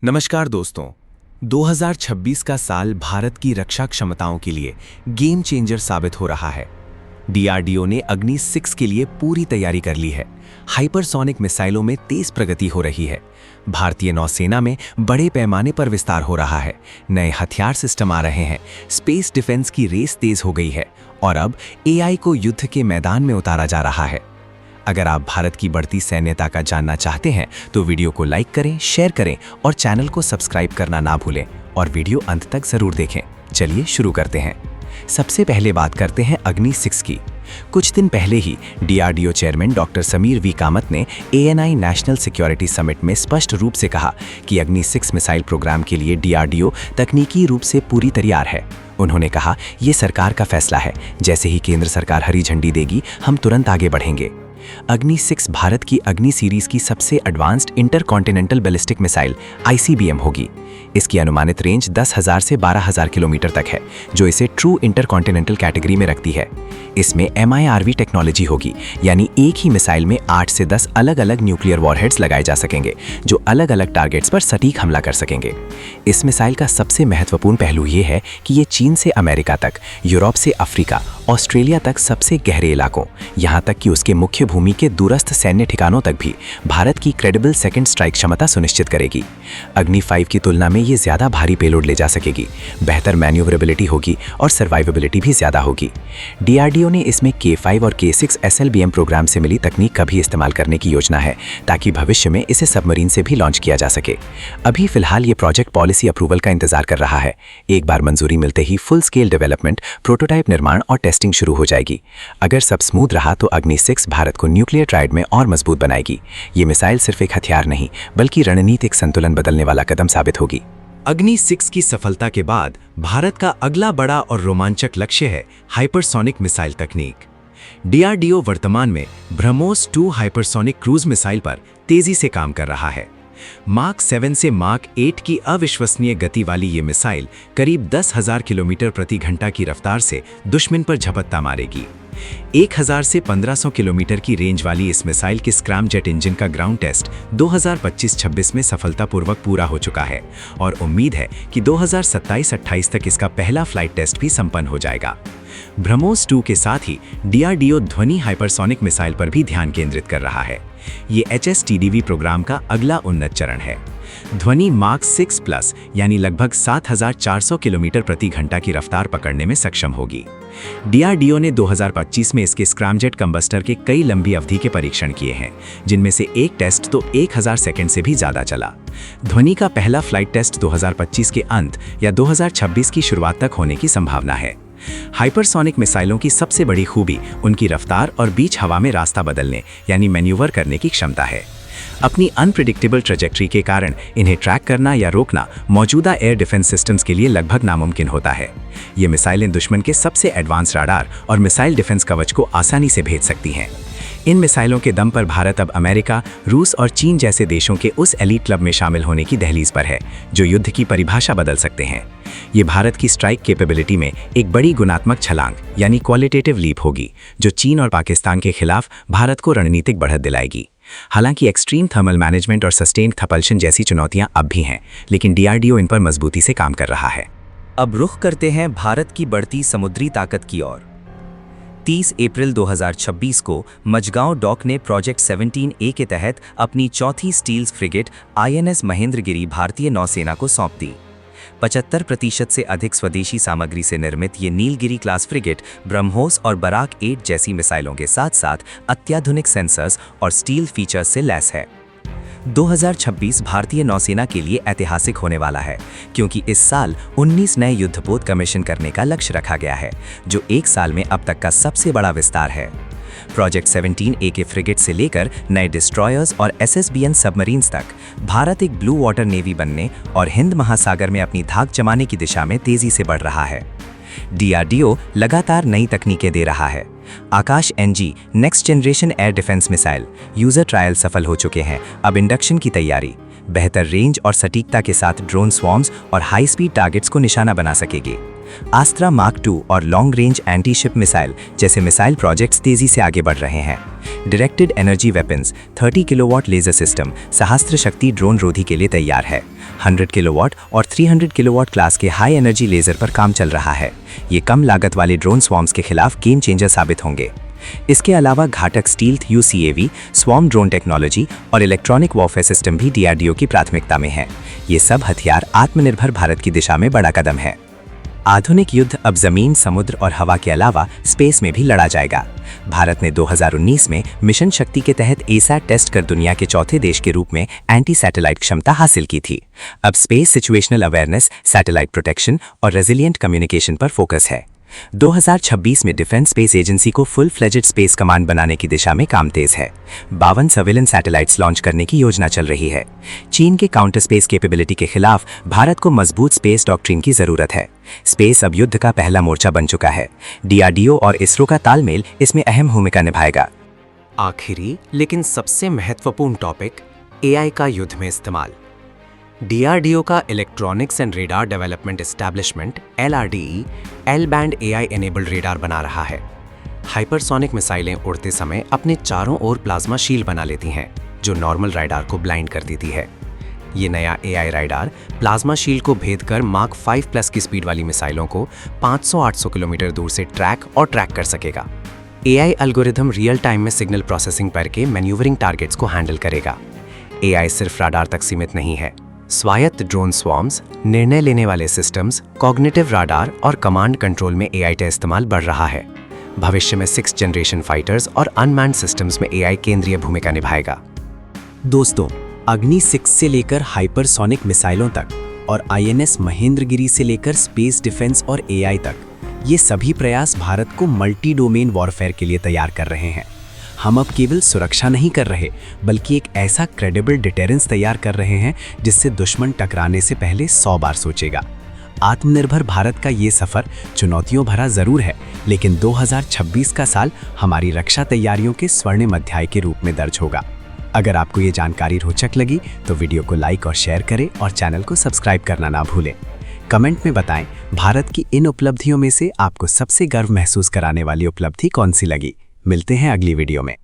नमस्कार दोस्तों। 2026 का साल भारत की रक्षा क्षमताओं के लिए गेम चेंजर साबित हो रहा है। डीआरडीओ ने अग्नि 6 के लिए पूरी तैयारी कर ली है। हाइपरसोनिक मिसाइलों में तेज प्रगति हो रही है। भारतीय नौसेना में बड़े पैमाने पर विस्तार हो रहा है। नए हथियार सिस्टम आ रहे हैं। स्पेस डिफेंस की रेस तेज हो गई है और अब एआई को युद्ध के मैदान में उतारा जा रहा है। अगर आप भारत की बढ़ती सैन्यता का जानना चाहते हैं तो वीडियो को लाइक करें, शेयर करें और चैनल को सब्सक्राइब करना ना भूलें और वीडियो अंत तक जरूर देखें। चलिए शुरू करते हैं। सबसे पहले बात करते हैं अग्नि 6 की। कुछ दिन पहले ही DRDO chairman doctor Sameer V Kamat ने एएनआई नेशनल सिक्योरिटी समिट में स्पष्ट रूप से कहा कि अग्नि 6 मिसाइल प्रोग्राम के लिए डीआरडीओ तकनीकी रूप से पूरी तैयार है। उन्होंने कहा, ये सरकार का फैसला है। जैसे ही केंद्र सरकार हरी झंडी देगी, हम तुरंत आगे बढ़ेंगे। अग्नि 6 भारत की अग्नि सीरीज की सबसे advanced intercontinental ballistic missile ICBM होगी। इसकी अनुमानित रेंज 10,000 से 12,000 किलोमीटर तक है, जो इसे ट्रू इंटरकॉन्टिनेंटल कैटेगरी में रखती है। इसमें MIRV टेक्नोलॉजी होगी, यानी एक ही मिसाइल में 8 से 10 अलग अलग न्यूक्लियर वॉरहेड्स लगाए जा सकेंगे, जो अलग अलग टारगेट्स पर सटीक हमला कर सकेंगे। इस मिसाइल का सबसे महत्वपूर्ण पहलू ये है कि ये चीन से अमेरिका तक, यूरोप से अफ्रीका, ऑस्ट्रेलिया तक सबसे गहरे इलाकों, यहाँ तक कि उसके मुख्य भूमि के दूरस्थ सैन्य ठिकानों तक भी भारत की क्रेडिबल सेकंड स्ट्राइक क्षमता सुनिश्चित करेगी। अग्नि 5 की तुलना में ये ज्यादा भारी पेलोड ले जा सकेगी, बेहतर मैन्यूवरेबिलिटी होगी और सर्वाइवेबिलिटी भी ज्यादा होगी। डीआरडीओ ने इसमें K5 और K6 SLBM प्रोग्राम से मिली तकनीक का भी इस्तेमाल करने की योजना है, ताकि भविष्य में इसे सबमरीन से भी लॉन्च किया जा सके। अभी फिलहाल ये प्रोजेक्ट पॉलिसी अप्रूवल का इंतजार कर रहा है। एक बार मंजूरी मिलते ही फुल स्केल डेवलपमेंट, प्रोटोटाइप निर्माण और टेस्टिंग शुरू हो जाएगी। अगर सब स्मूथ रहा तो अग्नि 6 भारत को न्यूक्लियर ट्रायड में और मजबूत बनाएगी। ये मिसाइल सिर्फ एक हथियार नहीं, बल्कि रणनीतिक संतुलन बदलने वाला कदम साबित होगी। अग्नि 6 की सफलता के बाद भारत का अगला बड़ा और रोमांचक लक्ष्य है हाइपरसोनिक मिसाइल तकनीक। डीआरडीओ वर्तमान में ब्रह्मोस 2 हाइपरसोनिक क्रूज मिसाइल पर तेजी से काम कर रहा है। मार्क 7 से मार्क 8 की अविश्वसनीय गति वाली ये मिसाइल करीब 10,000 किलोमीटर प्रति घंटा की रफ्तार से दुश्मन पर झपट्टा मारेगी। 1000 से 1500 किलोमीटर की रेंज वाली इस मिसाइल के स्क्रैम जेट इंजन का ग्राउंड टेस्ट 2025-26 में सफलतापूर्वक पूरा हो चुका है और उम्मीद है कि 2027-28 तक इसका पहला फ्लाइट टेस्ट भी संपन्न हो जाएगा। ब्रह्मोस 2 के साथ ही डीआरडीओ ध्वनि हाइपरसोनिक मिसाइल पर भी ध्यान केंद्रित कर रहा है। ये HSTDV प्रोग्राम का अगला उन्नत चरण है। ध्वनि मार्क 6 प्लस यानी लगभग 7,400 किलोमीटर प्रति घंटा की रफ्तार पकड़ने में सक्षम होगी। डीआरडीओ ने 2025 में इसके स्क्रैमजेट कंबस्टर के कई लंबी अवधि के परीक्षण किए हैं, जिनमें से एक टेस्ट तो 1000 सेकंड से भी ज्यादा चला। ध्वनि का पहला फ्लाइट टेस्ट 2025 के अंत या 2026 की शुरुआत तक होने की संभावना है। हाइपरसोनिक मिसाइलों की सबसे बड़ी खूबी उनकी रफ्तार और बीच हवा में रास्ता बदलने यानी मैन्यूवर करने की क्षमता है। अपनी अनप्रिडिक्टेबल ट्रैजेक्टरी के कारण इन्हें ट्रैक करना या रोकना मौजूदा एयर डिफेंस सिस्टम्स के लिए लगभग नामुमकिन होता है। ये मिसाइलें दुश्मन के सबसे एडवांस राडार और मिसाइल डिफेंस कवच को आसानी से भेद सकती हैं। इन मिसाइलों के दम पर भारत अब अमेरिका, रूस और चीन जैसे देशों के उस एलीट क्लब में शामिल होने की दहलीज पर है, जो युद्ध की परिभाषा बदल सकते हैं। ये भारत की स्ट्राइक कैपेबिलिटी में एक बड़ी गुणात्मक छलांग यानी क्वालिटेटिव लीप होगी, जो चीन और पाकिस्तान के खिलाफ भारत को रणनीतिक बढ़त दिलाएगी। हालांकि एक्सट्रीम थर्मल मैनेजमेंट और सस्टेन्ड थपल्शन जैसी चुनौतियां अब भी हैं, लेकिन डीआरडीओ इन पर मजबूती से काम कर रहा है। अब रुख करते हैं भारत की बढ़ती समुद्री ताकत की ओर। 30 अप्रैल 2026 को मझगांव डॉक ने प्रोजेक्ट 17A के तहत अपनी चौथी स्टील्स फ्रिगेट INS महेंद्रगिरी भारतीय नौसेना को सौंप दी। 75% से अधिक स्वदेशी सामग्री से निर्मित ये नीलगिरी क्लास फ्रिगेट ब्रह्मोस और बराक 8 जैसी मिसाइलों के साथ साथ अत्याधुनिक सेंसर्स और स्टील फीचर्स से लैस है। 2026 भारतीय नौसेना के लिए ऐतिहासिक होने वाला है, क्योंकि इस साल 19 नए युद्धपोत कमीशन करने का लक्ष्य रखा गया है, जो एक साल में अब तक का सबसे बड़ा विस्तार है। प्रोजेक्ट 17A के फ्रिगेट से लेकर नए डिस्ट्रॉयर्स और SSBN सबमरीन्स तक भारत एक ब्लू वाटर नेवी बनने और हिंद महासागर में अपनी धाक जमाने की दिशा में तेजी से बढ़ रहा है। डीआरडीओ लगातार नई तकनीकें दे रहा है। आकाश NG next generation air defence missile user trial सफल हो चुके हैं। अब इंडक्शन की तैयारी बेहतर रेंज और सटीकता के साथ ड्रोन स्वॉर्म्स और हाई स्पीड टारगेट्स को निशाना बना सकेगी। आस्त्रा मार्क 2 और long range anti ship missile जैसे मिसाइल प्रोजेक्ट्स तेजी से आगे बढ़ रहे हैं। Directed energy weapons 30 kilowatt laser system Sahastra Shakti drone रोधी के लिए तैयार है। 100 किलोवाट और 300 किलोवाट क्लास के हाई एनर्जी लेजर पर काम चल रहा है। ये कम लागत वाले ड्रोन स्वॉर्म्स के खिलाफ गेम चेंजर साबित होंगे। इसके अलावा घातक stealth UCAV, swarm drone technology और इलेक्ट्रॉनिक वॉरफेयर सिस्टम भी DRDO की प्राथमिकता में है। ये सब हथियार आत्मनिर्भर भारत की दिशा में बड़ा कदम है। आधुनिक युद्ध अब जमीन, समुद्र और हवा के अलावा स्पेस में भी लड़ा जाएगा। भारत ने 2019 में मिशन शक्ति के तहत ASAT टेस्ट कर दुनिया के चौथे देश के रूप में एंटी सैटेलाइट क्षमता हासिल की थी। अब space situational awareness, satellite protection और रेजिलिएंट कम्युनिकेशन पर फोकस है। 2026 में डिफेंस स्पेस एजेंसी को फुल फ्लेजेड स्पेस कमांड बनाने की दिशा में काम तेज है। 52 सर्विलेंस सैटेलाइट्स लॉन्च करने की योजना चल रही है। चीन के काउंटर स्पेस कैपेबिलिटी के खिलाफ भारत को मजबूत स्पेस डॉक्ट्रिन की जरूरत है। स्पेस अब युद्ध का पहला मोर्चा बन चुका है। DRDO और इसरो का तालमेल इसमें अहम भूमिका निभाएगा। आखिरी लेकिन सबसे महत्वपूर्ण टॉपिक, AI का युद्ध में इस्तेमाल। DRDO का electronics and radar development establishment LRDE L band AI enabled radar बना रहा है। हाइपरसोनिक मिसाइलें उड़ते समय अपने चारों ओर प्लाज्मा शील्ड बना लेती हैं, जो नॉर्मल राडार को ब्लाइंड कर देती है। ये नया AI राडार प्लाज्मा शील्ड को भेद कर Mach 5+ की स्पीड वाली मिसाइलों को 500-800 किलोमीटर दूर से ट्रैक कर सकेगा। AI एल्गोरिथम रियल टाइम में सिग्नल प्रोसेसिंग करके मैन्यूवरिंग टारगेट्स को हैंडल करेगा। AI सिर्फ राडार तक सीमित नहीं है। स्वायत्त ड्रोन स्वॉर्म्स, निर्णय लेने वाले सिस्टम्स, कॉग्निटिव राडार और कमांड कंट्रोल में AI का इस्तेमाल बढ़ रहा है। भविष्य में 6th जनरेशन फाइटर्स और अनमैन्ड सिस्टम्स में AI केंद्रीय भूमिका निभाएगा। दोस्तों, अग्नि 6 से लेकर हाइपरसोनिक मिसाइलों तक और INS महेंद्रगिरी से लेकर स्पेस डिफेंस और AI तक, ये सभी प्रयास भारत को मल्टी डोमेन वॉरफेयर के लिए तैयार कर रहे हैं। हम अब केवल सुरक्षा नहीं कर रहे, बल्कि एक ऐसा क्रेडिबल डिटेरेंस तैयार कर रहे हैं जिससे दुश्मन टकराने से पहले 100 बार सोचेगा। आत्मनिर्भर भारत का ये सफर चुनौतियों भरा जरूर है, लेकिन 2026 का साल हमारी रक्षा तैयारियों के स्वर्णिम अध्याय के रूप में दर्ज होगा। अगर आपको ये जानकारी रोचक लगी तो वीडियो को लाइक और शेयर करें और चैनल को सब्सक्राइब करना ना भूलें। कमेंट में बताएं भारत की इन उपलब्धियों में से आपको सबसे गर्व महसूस कराने वाली उपलब्धि कौन सी लगी। मिलते हैं अगली वीडियो में।